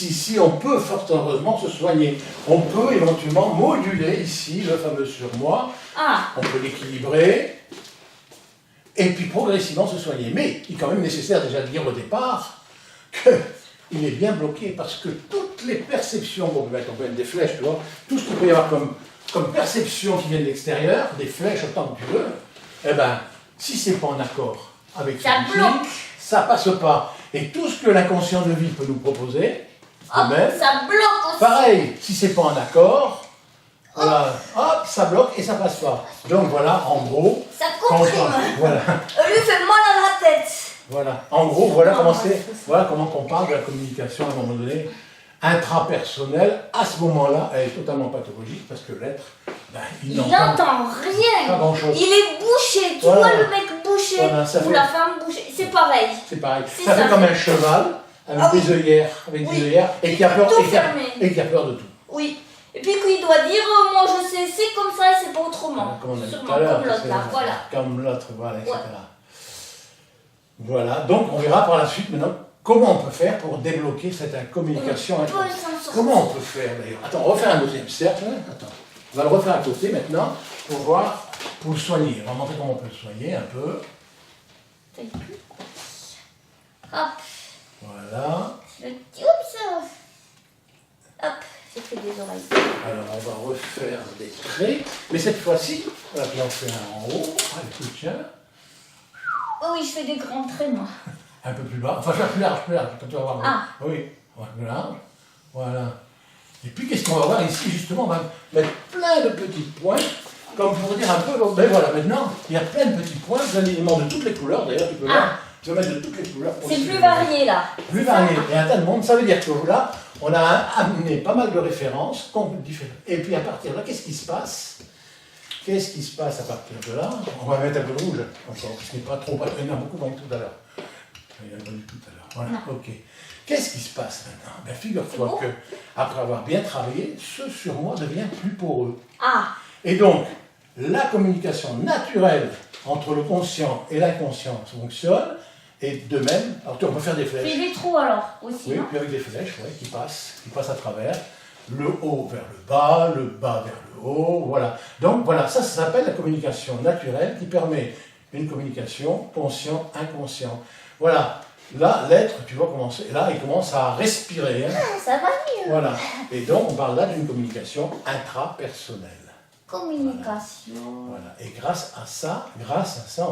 ici, on peut fort heureusement se soigner. On peut éventuellement moduler ici le fameux surmoi. On peut l'équilibrer et puis progressivement se soigner. Mais il est quand même nécessaire déjà de dire au départ qu'il est bien bloqué parce que toutes les perceptions, bon, on peut mettre des flèches, tu vois, tout ce qu'il peut y avoir comme perception qui vient de l'extérieur, des flèches autant que tu veux, eh ben, si c'est pas en accord avec celui-ci, ça passe pas. Et tout ce que l'inconscient de vie peut nous proposer, ça bloque aussi. Pareil, si c'est pas en accord, voilà, hop, ça bloque et ça passe pas. Donc voilà, en gros, ça comprime. Voilà. Lui fait mal à la tête. Voilà, en gros, voilà comment on parle de la communication à un moment donné intrapersonnelle. À ce moment-là, elle est totalement pathologique parce que l'être, ben, il n'entend rien. Pas grand-chose. Il est bouché. Tu vois le mec bouché ou la femme bouchée. C'est pareil. C'est pareil. Ça fait comme un cheval avec des œillères, et qui a peur de tout. Oui. Et puis qu'il doit dire, moi je sais, c'est comme ça et c'est pas autrement. Comme on a dit sûrement tout à l'heure, comme l'autre là, voilà. Comme l'autre, voilà, etc. Voilà, donc on verra par la suite maintenant comment on peut faire pour débloquer cette communication. Comment on peut faire d'ailleurs? Attends, on va refaire un deuxième cercle. Attends, on va le refaire à côté maintenant pour voir, pour le soigner. On va montrer comment on peut le soigner un peu. Hop. Voilà. Hop, j'ai fait des oreilles. Alors on va refaire des traits, mais cette fois-ci, voilà, puis on fait un en haut. Allez, tiens. Oh oui, je fais des grands traits, moi. Un peu plus bas, enfin faire plus large, quand tu vas voir. Oui, voilà, voilà. Et puis qu'est-ce qu'on va voir ici, justement, on va mettre plein de petits points, comme pour dire un peu, ben voilà, maintenant, il y a plein de petits points, des éléments de toutes les couleurs, d'ailleurs, tu peux voir, tu vas mettre de toutes les couleurs. C'est plus varié, là. Plus varié, et un tas de monde, ça veut dire que là, on a amené pas mal de références, et puis à partir de là, qu'est-ce qui se passe? Qu'est-ce qui se passe à partir de là? On va mettre un peu de rouge, encore, parce qu'il n'est pas trop, il y en a beaucoup tout à l'heure. Il y en a beaucoup tout à l'heure, voilà, ok. Qu'est-ce qui se passe maintenant? Ben, figure-toi que, après avoir bien travaillé, ce surmoi devient plus poreux. Et donc, la communication naturelle entre le conscient et l'inconscient fonctionne, et de même, alors on peut faire des flèches. Fais des trous alors, aussi. Oui, puis avec des flèches, qui passent à travers, le haut vers le bas vers le haut, voilà. Donc voilà, ça s'appelle la communication naturelle qui permet une communication conscient-inconscient. Voilà, là, l'être, tu vois commencer, là, il commence à respirer. Ça va mieux. Voilà, et donc on parle là d'une communication intrapersonnelle. Communication. Voilà, et grâce à ça, on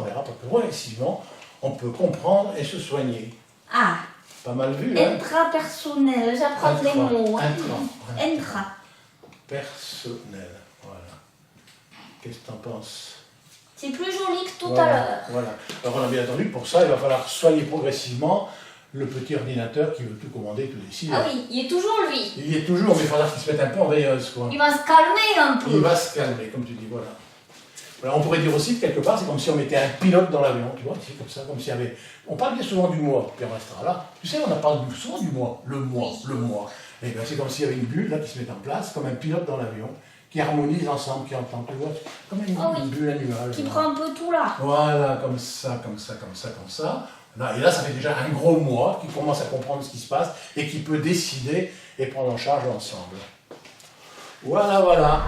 verra parce que progressivement, on peut comprendre et se soigner. Pas mal vu, hein? Intrapersonnel, j'apprends les mots. Intrapersonnel, voilà. Qu'est-ce que tu en penses? C'est plus joli que tout à l'heure. Voilà. Alors on a bien entendu, pour ça, il va falloir soigner progressivement le petit ordinateur qui veut tout commander, tout décider. Oui, il est toujours lui. Il y est toujours, mais il faudra qu'il se mette un peu en veilleuse, quoi. Il va se calmer un peu. Il va se calmer, comme tu dis, voilà. Voilà, on pourrait dire aussi, quelque part, c'est comme si on mettait un pilote dans l'avion, tu vois, c'est comme ça, comme s'il y avait... On parle bien souvent du moi, puis on restera là. Tu sais, on a parlé souvent du moi, le moi. Et bien, c'est comme s'il y avait une bulle, là, qui se met en place, comme un pilote dans l'avion, qui harmonise ensemble, qui entend, tu vois, comme une bulle, un nuage. Qui prend un peu tout là. Voilà, comme ça. Là, et là, ça fait déjà un gros moi qui commence à comprendre ce qui se passe et qui peut décider et prendre en charge l'ensemble. Voilà.